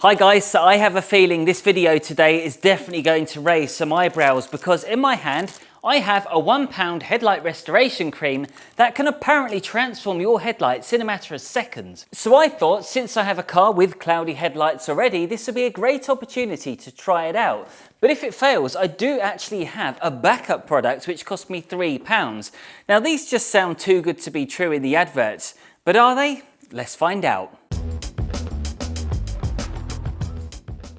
Hi guys, so I have a feeling this video today is definitely going to raise some eyebrows because in my hand I have a £1 headlight restoration cream that can apparently transform your headlights in a matter of seconds. So I thought, since I have a car with cloudy headlights already, this would be a great opportunity to try it out. But if it fails, I do actually have a backup product which cost me £3. Now these just sound too good to be true in the adverts, but are they? Let's find out.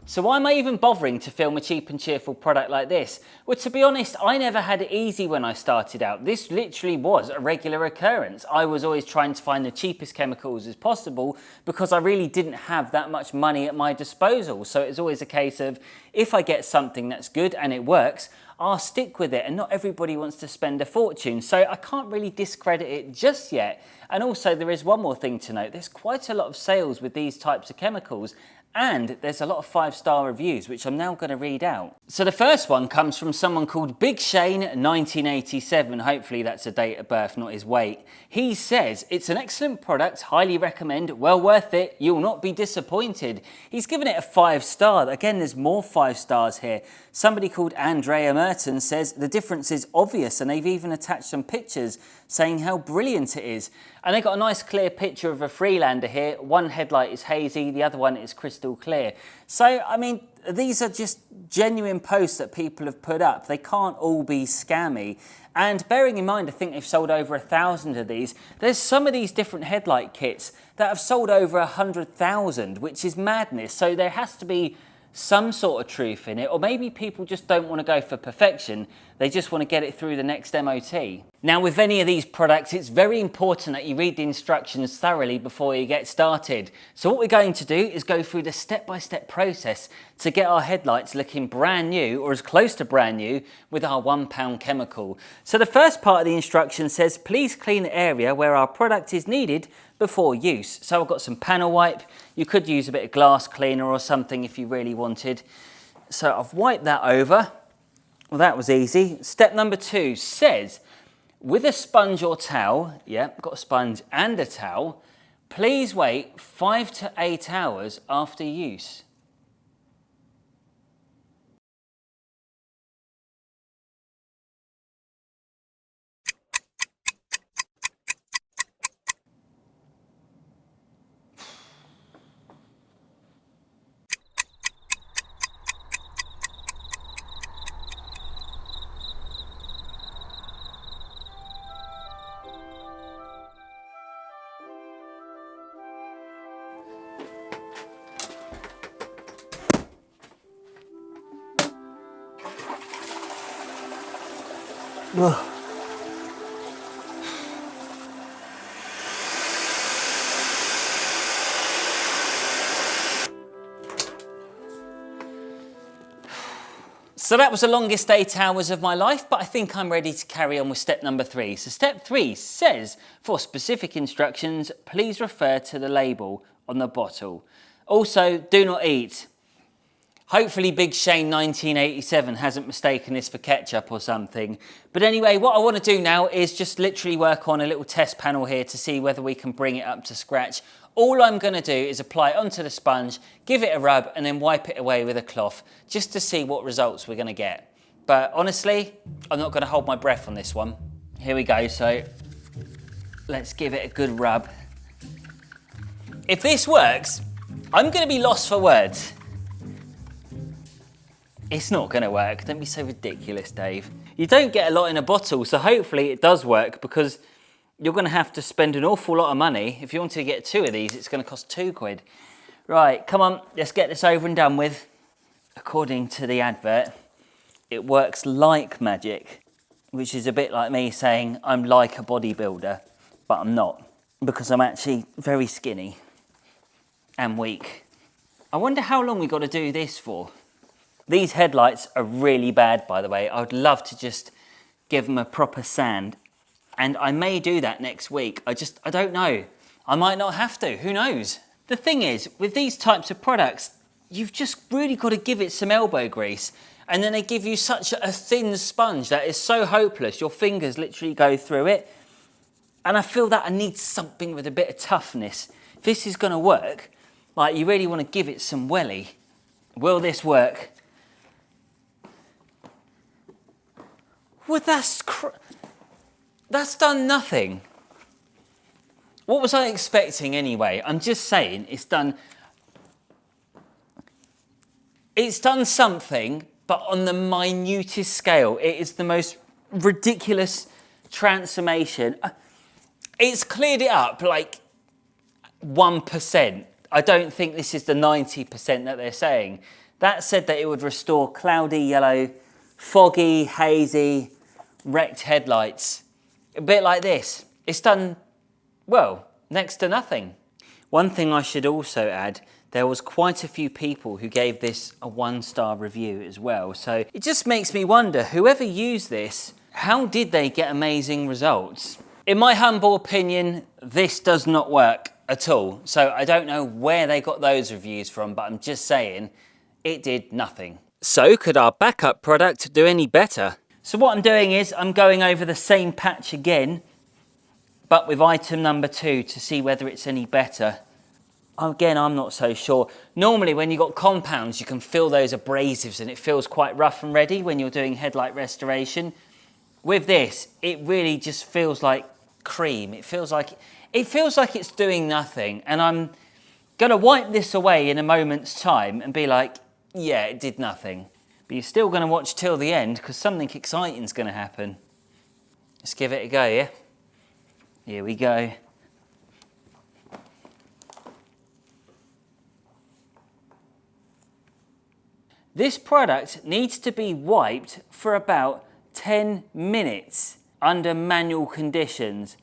So why am I even bothering to film a cheap and cheerful product like this? Well, to be honest, I never had it easy when I started out. This literally was a regular occurrence. I was always trying to find the cheapest chemicals as possible because I really didn't have that much money at my disposal. So it's always a case of, if I get something that's good and it works, I'll stick with it, and not everybody wants to spend a fortune. So I can't really discredit it just yet. And also there is one more thing to note. There's quite a lot of sales with these types of chemicals, and there's a lot of 5-star reviews, which I'm now going to read out. So the first one comes from someone called Big Shane 1987. Hopefully that's a date of birth, not his weight. He says, it's an excellent product, highly recommend, well worth it, you'll not be disappointed. He's given it a 5-star. Again, there's more 5 stars here. Somebody called Andrea Merton says the difference is obvious, and they've even attached some pictures saying how brilliant it is. And they got a nice clear picture of a Freelander here. One headlight is hazy, the other one is crystal clear. So, I mean, these are just genuine posts that people have put up. They can't all be scammy. And bearing in mind, I think they've sold over 1,000 of these. There's some of these different headlight kits that have sold over 100,000, which is madness. So there has to be some sort of truth in it, or maybe people just don't want to go for perfection, they just want to get it through the next MOT. Now with any of these products, it's very important that you read the instructions thoroughly before you get started. So what we're going to do is go through the step-by-step process to get our headlights looking brand new, or as close to brand new, with our £1 chemical. So the first part of the instruction says, please clean the area where our product is needed before use. So I've got some panel wipe. You could use a bit of glass cleaner or something if you really wanted. So I've wiped that over. Well, that was easy. Step number 2 says, with a sponge or towel, yeah, I've got a sponge and a towel, please wait 5 to 8 hours after use. Ugh. So that was the longest 8 hours of my life, but I think I'm ready to carry on with step number 3. So step 3 says, for specific instructions, please refer to the label on the bottle. Also, do not eat. Hopefully Big Shane 1987 hasn't mistaken this for ketchup or something. But anyway, what I want to do now is just literally work on a little test panel here to see whether we can bring it up to scratch. All I'm going to do is apply it onto the sponge, give it a rub, and then wipe it away with a cloth, just to see what results we're going to get. But honestly, I'm not going to hold my breath on this one. Here we go, so let's give it a good rub. If this works, I'm going to be lost for words. It's not going to work. Don't be so ridiculous, Dave. You don't get a lot in a bottle, so hopefully it does work, because you're going to have to spend an awful lot of money. If you want to get 2 of these, it's going to cost £2. Right, come on, let's get this over and done with. According to the advert, it works like magic, which is a bit like me saying I'm like a bodybuilder, but I'm not, because I'm actually very skinny and weak. I wonder how long we got to do this for. These headlights are really bad, by the way. I would love to just give them a proper sand, and I may do that next week. I don't know. I might not have to, who knows? The thing is, with these types of products, you've just really got to give it some elbow grease, and then they give you such a thin sponge that is so hopeless. Your fingers literally go through it, and I feel that I need something with a bit of toughness. If this is going to work, Like, you really want to give it some welly. Will this work? Well, that's done nothing. What was I expecting anyway? I'm just saying it's done something, but on the minutest scale. It is the most ridiculous transformation. It's cleared it up like 1%. I don't think this is the 90% that they're saying. That said that it would restore cloudy yellow, foggy, hazy, wrecked headlights. A bit like this. It's done, well, next to nothing. One thing I should also add, there was quite a few people who gave this a 1-star review as well. So it just makes me wonder, whoever used this, how did they get amazing results? In my humble opinion, this does not work at all. So I don't know where they got those reviews from, but I'm just saying it did nothing. So could our backup product do any better? So what I'm doing is I'm going over the same patch again, but with item number 2 to see whether it's any better. Again, I'm not so sure. Normally when you've got compounds, you can feel those abrasives and it feels quite rough and ready when you're doing headlight restoration. With this, it really just feels like cream. It feels like it's doing nothing. And I'm gonna wipe this away in a moment's time and be like, yeah, it did nothing. But you're still gonna watch till the end because something exciting's gonna happen. Let's give it a go, yeah? Here we go. This product needs to be wiped for about 10 minutes under manual conditions,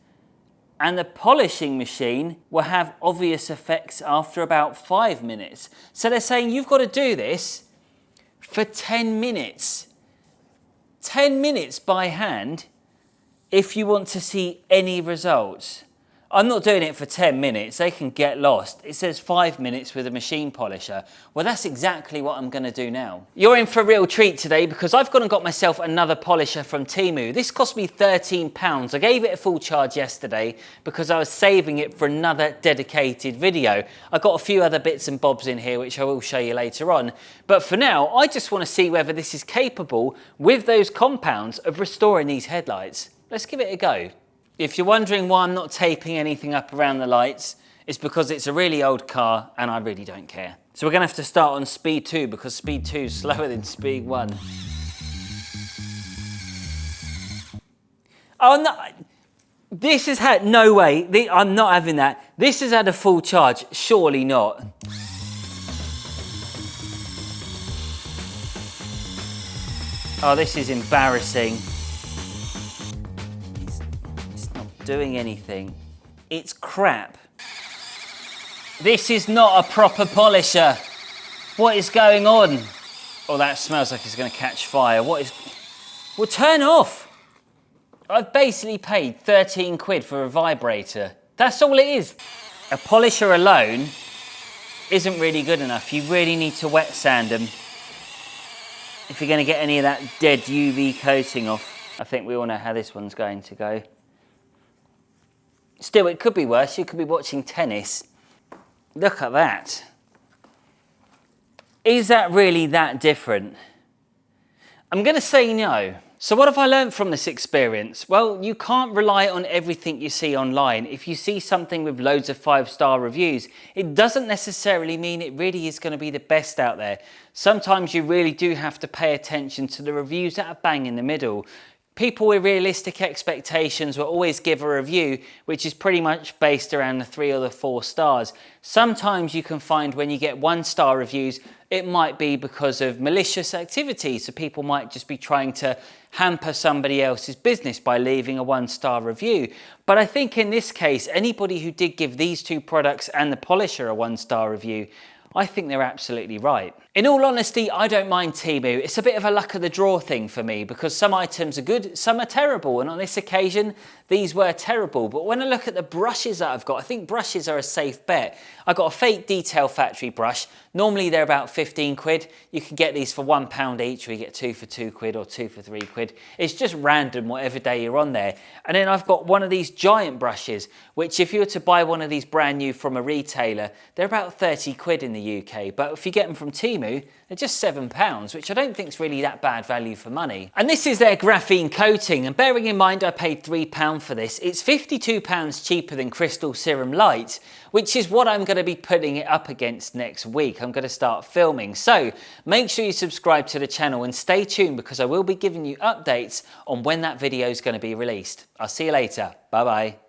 and the polishing machine will have obvious effects after about 5 minutes. So they're saying you've got to do this for 10 minutes. 10 minutes by hand if you want to see any results. I'm not doing it for 10 minutes, they can get lost. It says 5 minutes with a machine polisher. Well, that's exactly what I'm gonna do now. You're in for a real treat today because I've gone and got myself another polisher from Temu. This cost me £13. I gave it a full charge yesterday because I was saving it for another dedicated video. I got a few other bits and bobs in here which I will show you later on. But for now, I just wanna see whether this is capable with those compounds of restoring these headlights. Let's give it a go. If you're wondering why I'm not taping anything up around the lights, it's because it's a really old car and I really don't care. So we're gonna have to start on speed 2 because speed 2 is slower than speed 1. Oh no, this has had, no way, I'm not having that. This has had a full charge, surely not. Oh, this is embarrassing. Doing anything. It's crap. This is not a proper polisher. What is going on? Oh, that smells like it's going to catch fire. What is... Well, turn off. I've basically paid 13 quid for a vibrator. That's all it is. A polisher alone isn't really good enough. You really need to wet sand them if you're going to get any of that dead UV coating off. I think we all know how this one's going to go. Still, it could be worse. You could be watching tennis. Look at that. Is that really that different? I'm going to say no. So what have I learned from this experience? Well, you can't rely on everything you see online. If you see something with loads of 5-star reviews, it doesn't necessarily mean it really is going to be the best out there. Sometimes you really do have to pay attention to the reviews that are bang in the middle. People with realistic expectations will always give a review which is pretty much based around the 3 or the 4 stars. Sometimes you can find when you get 1-star reviews, it might be because of malicious activity. So people might just be trying to hamper somebody else's business by leaving a 1-star review. But I think in this case, anybody who did give these 2 products and the polisher a 1-star review, I think they're absolutely right. In all honesty, I don't mind Temu. It's a bit of a luck of the draw thing for me because some items are good, some are terrible, and on this occasion, these were terrible. But when I look at the brushes that I've got, I think brushes are a safe bet. I got a fake detail factory brush. Normally they're about 15 quid. You can get these for £1 each, or you get 2 for 2 quid or 2 for 3 quid. It's just random whatever day you're on there. And then I've got one of these giant brushes, which if you were to buy one of these brand new from a retailer, they're about 30 quid in the UK. But if you get them from Temu, they're just £7, which I don't think is really that bad value for money. And this is their graphene coating, and bearing in mind I paid £3 for this, it's £52 cheaper than Crystal Serum Light, which is what I'm going to be putting it up against next week. I'm going to start filming. So make sure you subscribe to the channel and stay tuned because I will be giving you updates on when that video is going to be released. I'll see you later. Bye bye.